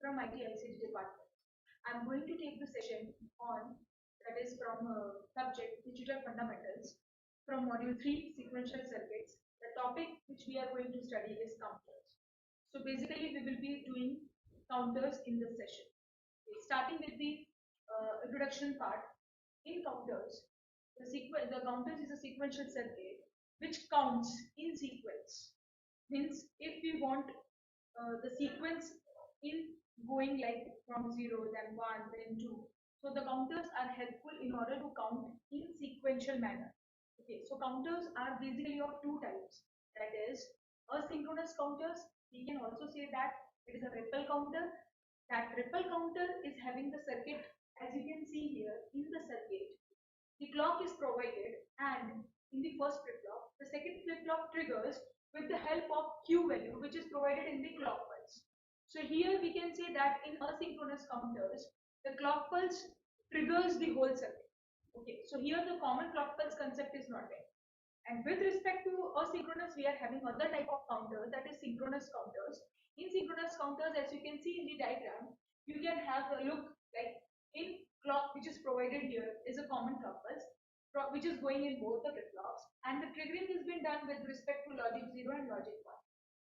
from IT ICT department. I'm going to take the session on that is from subject Digital Fundamentals from module 3 Sequential Circuits. The topic which we are going to study is counters. So basically we will be doing counters in this session. Okay, starting with the introduction part. In counters, the counters is a sequential circuit which counts in sequence. Means if we want the sequence in going like from 0 then 1 then 2, so the counters are helpful in order to count in sequential manner. Okay, so counters are basically of two types, that is asynchronous counters. We can also say that it is a ripple counter. That ripple counter is having the circuit, as you can see here in the circuit, the clock is provided, and in the first flip-flop, the second flip-flop triggers with the help of Q value, which is provided in the clock pulse. So here we can say that in asynchronous counters, the clock pulse triggers the whole circuit. Okay, so here the common clock pulse concept is not there. And with respect to asynchronous, we are having other type of counters, that is synchronous counters. In synchronous counters, as you can see in the diagram, you can have a look like in clock which is provided here is a common clock pulse which is going in both the flip-flops, and the triggering has been done with respect to logic 0 and logic 1.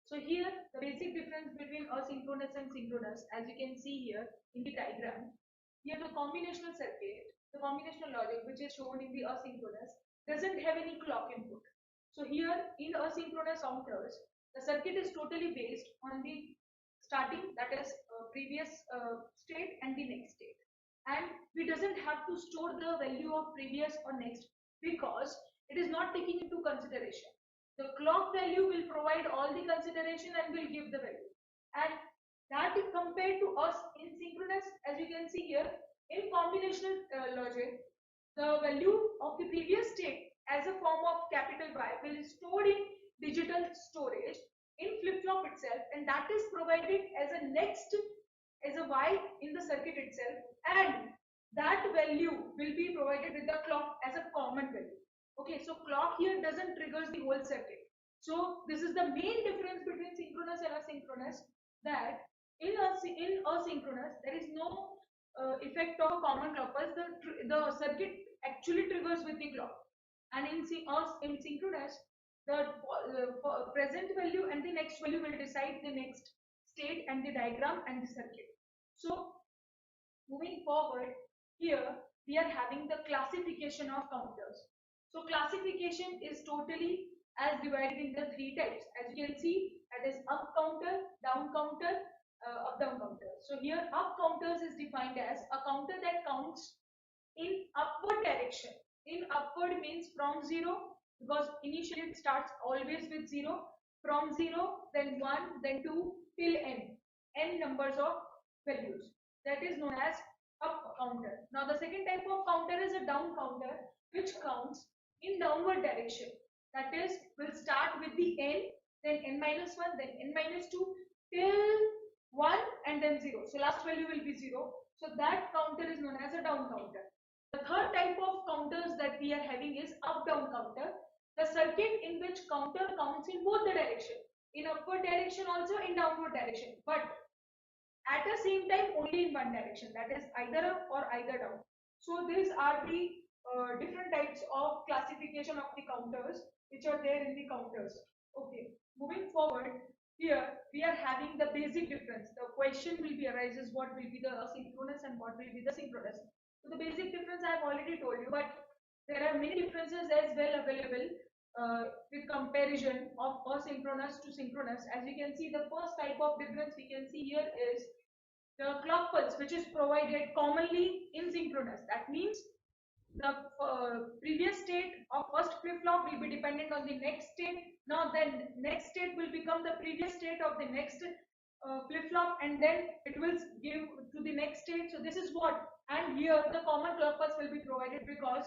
So here the basic difference between asynchronous and synchronous, as you can see here in the diagram, here the combinational circuit, the combinational logic which is shown in the asynchronous doesn't have any clock input. So here in asynchronous counters, the circuit is totally based on the starting, that is previous state and the next state, and we doesn't have to store the value of previous or next because it is not taking into consideration. The clock value will provide all the consideration and will give the value, and that is compared to us in synchronous. As you can see here in combinational logic, the value of the previous state as a form of capital Y will be stored in digital storage in flip-flop itself, and that is provided as a next as a Y in the circuit itself, and that value will be provided with the clock as a common value. Okay, so clock here doesn't triggers the whole circuit. So this is the main difference between synchronous and asynchronous, that in asynchronous there is no effect of a common clock pulse. The circuit actually triggers with the clock, and in synchronous, the present value and the next value will decide the next state and the diagram and the circuit. So moving forward, here we are having the classification of counters. So classification is totally as divided into three types. As you can see, that is up counter, down counter, up down counter. So here up counters is defined as a counter that counts in upward direction. In upward means from 0, because initially it starts always with 0, from 0, then 1, then 2 till n numbers of values. That is known as up counter. Now the second type of counter is a down counter, which counts in downward direction. That is, will start with the n, then n minus 1, then n minus 2 till 1 and then 0. So last value will be 0. So that counter is known as a down counter. The third type of counters that we are having is up-down counter, the circuit in which counter counts in both the direction, in upward direction also, in downward direction, but at the same time only in one direction, that is either up or either down. So these are the different types of classification of the counters which are there in the counters. Okay, moving forward, here we are having the basic difference. The question will be arises, what will be the asynchronous and what will be the synchronous. So the basic difference I have already told you, but there are many differences as well available with comparison of asynchronous to synchronous. As you can see, the first type of difference we can see here is the clock pulse, which is provided commonly in synchronous. That means the previous state of first flip-flop will be dependent on the next state. Now then next state will become the previous state of the next flip-flop, and then it will give to the next state. So this is what, and here the common clock pulse will be provided because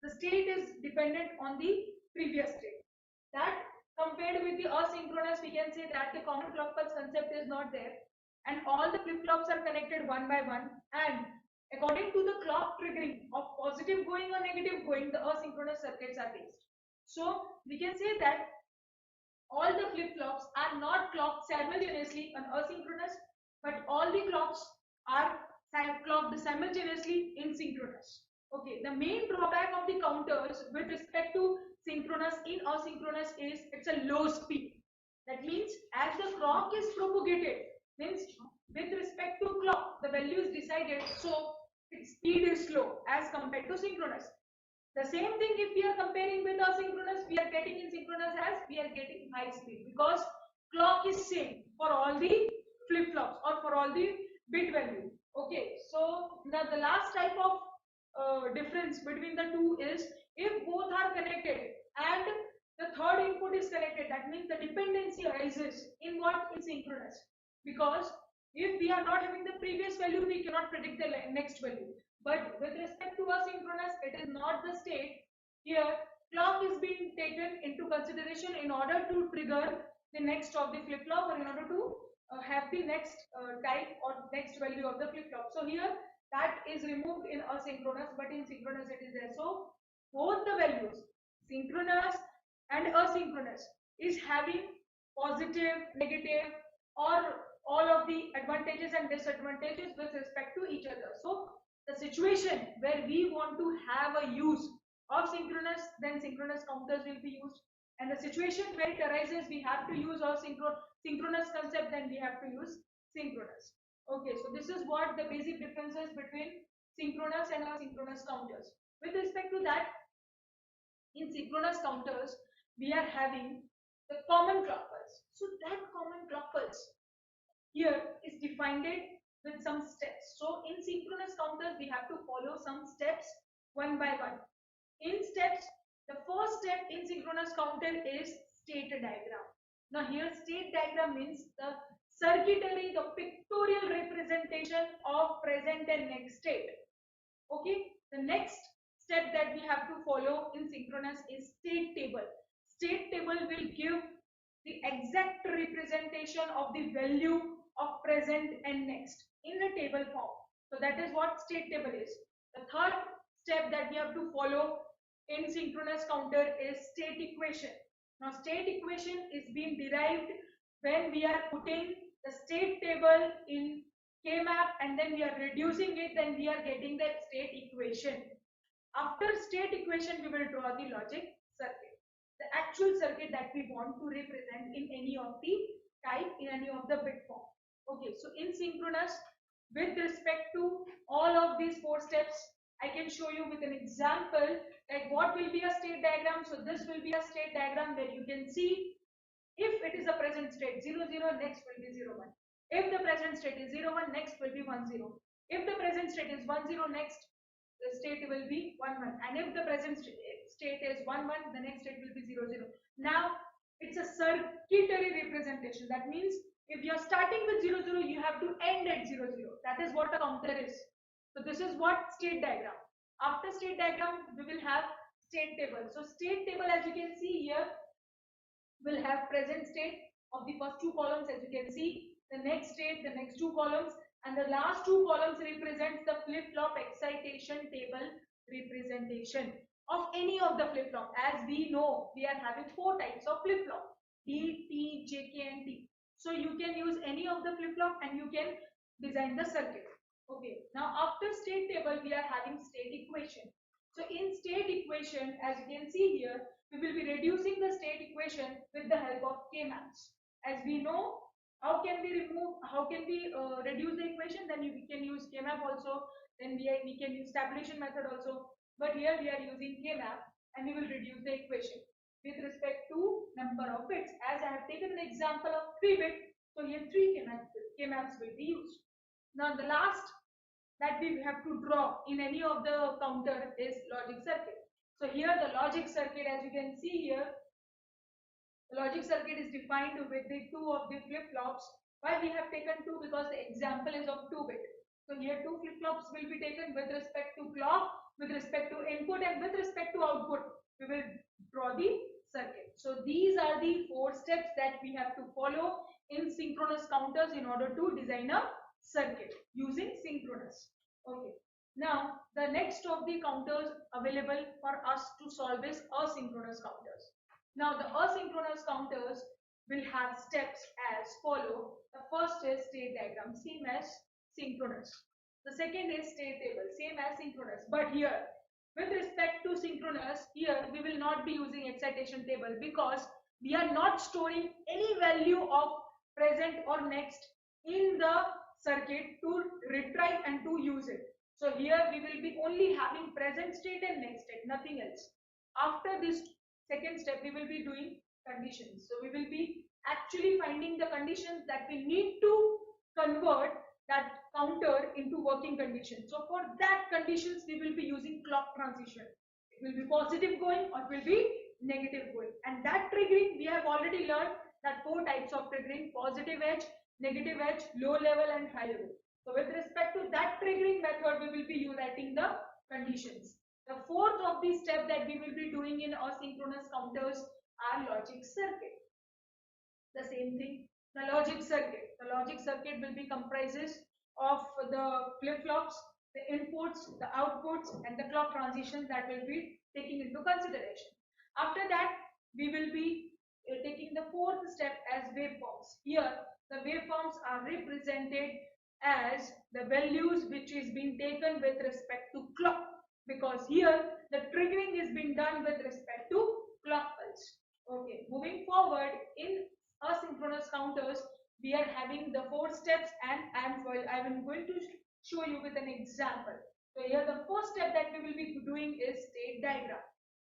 the state is dependent on the previous state. That compared with the asynchronous, we can say that the common clock pulse concept is not there, and all the flip-flops are connected one by one, and according to the clock triggering of positive going or negative going, the asynchronous circuits are based. So we can say that all the flip-flops are not clocked simultaneously on asynchronous, but all the clocks are clocked simultaneously in synchronous. Okay, the main drawback of the counters with respect to synchronous in asynchronous is it's a low speed. That means as the clock is propagated, means with respect to clock, the value is decided, so its speed is slow as compared to synchronous. The same thing if we are comparing with asynchronous, we are getting in synchronous as we are getting high speed because clock is same for all the flip-flops or for all the bit value. Okay, so now the last type of difference between the two is if both are connected and the third input is connected, that means the dependency arises in what? In synchronous. Because if we are not having the previous value, we cannot predict the next value. But with respect to asynchronous, it is not the state. Here, clock is being taken into consideration in order to trigger the next of the flip-flop or in order to have the next type or next value of the flip-flop. So here, that is removed in asynchronous, but in synchronous it is there. So both the values, synchronous and asynchronous, is having positive, negative, or all of the advantages and disadvantages with respect to each other. So the situation where we want to have a use of synchronous, then synchronous counters will be used. And the situation where it arises, we have to use our synchronous concept, then we have to use synchronous. Okay, so this is what the basic differences between synchronous and asynchronous counters. With respect to that, in synchronous counters, we are having the common clock pulse. So that common clock pulse here is defined with some steps. So in synchronous counters, we have to follow some steps one by one. In steps, the first step in synchronous counter is state diagram. Now here state diagram means the circuitry, the pictorial representation of present and next state. Okay, the next step that we have to follow in synchronous is state table. State table will give the exact representation of the value of present and next in a table form. So that is what state table is. The third step that we have to follow in synchronous counter is state equation. Now state equation is being derived when we are putting the state table in K-map and then we are reducing it, then we are getting that state equation. After state equation, we will draw the logic circuit, the actual circuit that we want to represent in any of the type, in any of the bit form. Okay, so in synchronous, with respect to all of these four steps, I can show you with an example like what will be a state diagram. So this will be a state diagram where you can see if it is a present state 0 0, next will be 0 1. If the present state is 0 1, next will be 1 0. If the present state is 1 0, next the state will be 1 1. And if the present state is 1 1, the next state will be 0 0. Now it's a circuitry representation. That means if you are starting with 0 0, you have to end at 0 0. That is what a counter is. So this is what state diagram. After state diagram, we will have state table. So state table, as you can see here, will have present state of the first two columns, as you can see, the next state, the next two columns, and the last two columns represents the flip-flop excitation table representation of any of the flip-flop. As we know, we are having four types of flip-flop: D, T, J, K, and T. So you can use any of the flip-flop and you can design the circuit. Okay, now after state table, we are having state equation. So in state equation, as you can see here, we will be reducing the state equation with the help of K-maps. As we know, how can we reduce the equation? Then we can use K-map also. Then we can use tabulation method also. But here we are using K-map and we will reduce the equation with respect to number of bits. As I have taken an example of 3 bit, so here 3 K-maps will be used. Now the last that we have to draw in any of the counter is logic circuit. So here the logic circuit, as you can see here, the logic circuit is defined with the two of the flip-flops. Why we have taken two? Because the example is of 2 bit. So here two flip-flops will be taken with respect to clock, with respect to input, and with respect to output. We will draw the circuit. So these are the 4 steps that we have to follow in synchronous counters in order to design a circuit using synchronous. Okay. Now the next of the counters available for us to solve is asynchronous counters. Now the asynchronous counters will have steps as follow. The first is state diagram, same as synchronous. The second is state table, same as synchronous. But here, with respect to synchronous, here we will not be using excitation table because we are not storing any value of present or next in the circuit to retrieve and to use it. So here we will be only having present state and next state, nothing else. After this second step, we will be doing conditions. So we will be actually finding the conditions that we need to convert that counter into working condition. So for that conditions, we will be using clock transition. It will be positive going or it will be negative going. And that triggering, we have already learned that 4 types of triggering: positive edge, negative edge, low level and high level. So with respect to that triggering method, we will be writing the conditions. The fourth of the step that we will be doing in asynchronous counters are logic circuit. The same thing, the logic circuit. The logic circuit will be comprises of the flip-flops, the inputs, the outputs and the clock transitions that will be taking into consideration. After that, we will be taking the fourth step as waveforms. Here, the waveforms are represented as the values which is being taken with respect to clock, because here the triggering is being done with respect to clock pulse. Okay, moving forward, in asynchronous counters, we are having the 4 steps, and I'm going to show you with an example. So here the first step that we will be doing is state diagram.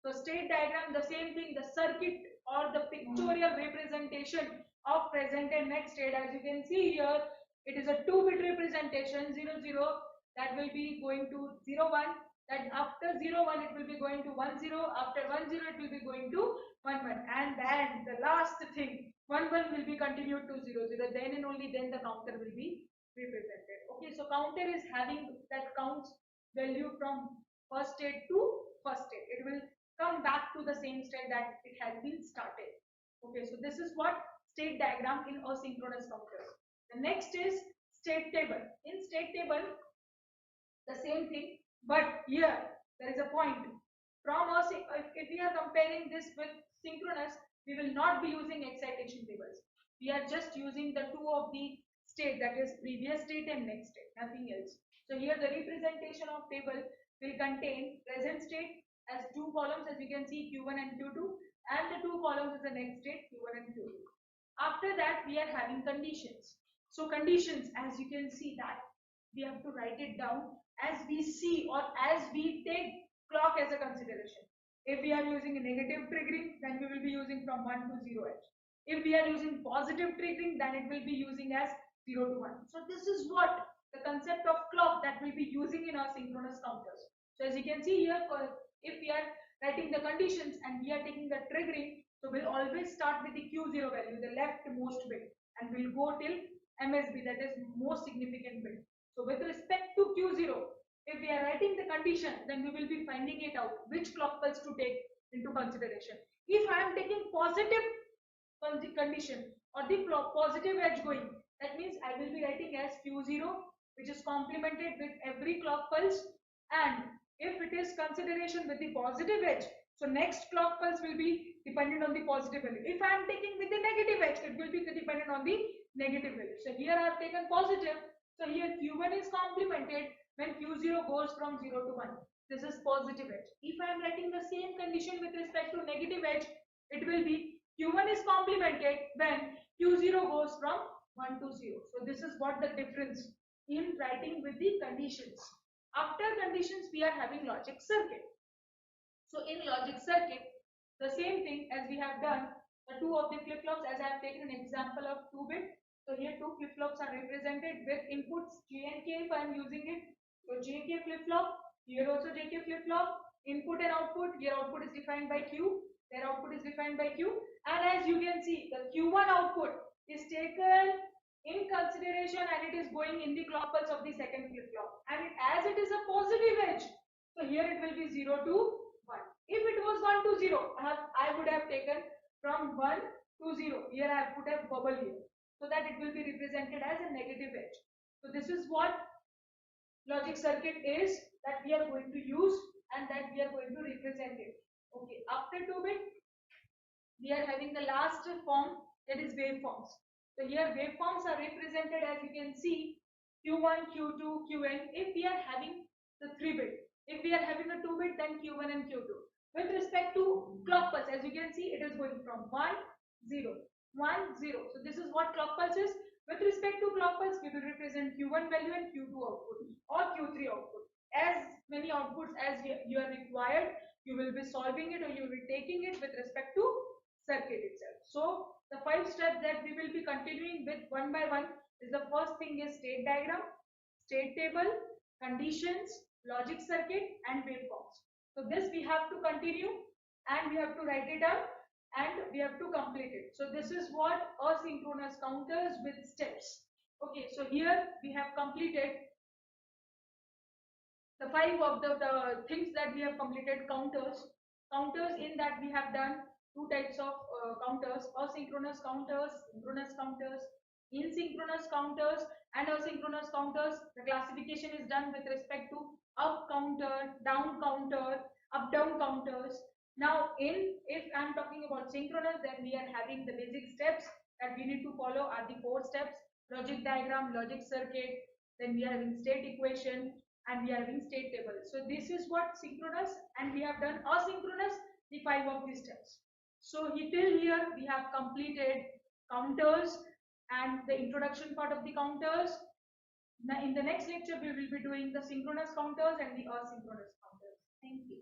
So state diagram, the same thing, the circuit or the pictorial representation of present and next state. As you can see here, it is a 2-bit representation, 0 0, that will be going to 0 1. Then after 0 1 it will be going to 1 0. After 1 0 it will be going to 1 1. And then the last thing, 1 1 will be continued to 0 0. Then and only then the counter will be represented. Okay, so counter is having that counts value from first state to first state. It will come back to the same state that it has been started. Okay, so this is what state diagram in asynchronous counters. The next is state table. In state table, the same thing, but here there is a point. From us, if we are comparing this with synchronous, we will not be using excitation tables. We are just using the 2 of the state, that is previous state and next state, nothing else. So here the representation of table will contain present state as 2 columns, as you can see, Q1 and Q2, and the 2 columns is the next state, Q1 and Q2. After that, we are having conditions. So conditions, as you can see, that we have to write it down as we see or as we take clock as a consideration. If we are using a negative triggering, then we will be using from 1 to 0 edge. If we are using positive triggering, then it will be using as 0 to 1. So this is what the concept of clock that we'll be using in our synchronous counters. So as you can see here, if we are writing the conditions and we are taking the triggering, so we'll always start with the Q0 value, the leftmost bit, and we'll go till MSB, that is most significant bit. So with respect to Q0, if we are writing the condition, then we will be finding it out which clock pulse to take into consideration. If I am taking positive condition or the positive edge going, that means I will be writing as Q0, which is complemented with every clock pulse. And if it is consideration with the positive edge, so next clock pulse will be dependent on the positive value. If I am taking with the negative edge, it will be dependent on the negative value. So here I have taken positive. So here Q1 is complemented when Q0 goes from 0 to 1. This is positive edge. If I am writing the same condition with respect to negative edge, it will be Q1 is complemented when Q0 goes from 1 to 0. So this is what the difference in writing with the conditions. After conditions, we are having logic circuit. So in logic circuit, the same thing as we have done, the 2 of the flip-flops, as I have taken an example of 2-bit. So here 2 flip-flops are represented with inputs J and K if I am using it. So JK flip-flop, here also JK flip-flop, input and output, here output is defined by Q, their output is defined by Q. And as you can see, the Q1 output is taken in consideration and it is going in the clock pulse of the second flip-flop. And as it is a positive edge, so here it will be 0 to 1. If it was 1 to 0, I would have taken from 1 to 0. Here I have put a bubble here, so that it will be represented as a negative edge. So this is what logic circuit is that we are going to use and that we are going to represent it. Okay, after 2-bit, we are having the last form, that is waveforms. So here waveforms are represented as you can see Q1, Q2, Qn if we are having the 3-bit. If we are having a 2-bit, then Q1 and Q2. With respect to clock pulse, as you can see, it is going from 1, 0, 1, 0. So this is what clock pulse is. With respect to clock pulse, we will represent Q1 value and Q2 output or Q3 output. As many outputs as you are required, you will be solving it or you will be taking it with respect to circuit itself. So the 5 steps that we will be continuing with one by one is the first thing is state diagram, state table, conditions, logic circuit and waveforms. So this we have to continue and we have to write it down and we have to complete it. So this is what asynchronous counters with steps. Okay, so here we have completed the 5 of the things that we have completed. Counters in that we have done 2 types of counters: asynchronous counters, synchronous counters, asynchronous counters and asynchronous counters. The classification is done with respect to up counter, down counter, up down counters. Now if I'm talking about synchronous, then we are having the basic steps that we need to follow are the 4 steps: logic diagram, logic circuit, then we are having state equation and we are having state table. So this is what synchronous, and we have done asynchronous, the 5 of these steps. So till here we have completed counters and the introduction part of the counters. Now in the next lecture we will be doing the synchronous counters and the asynchronous counters. Thank you.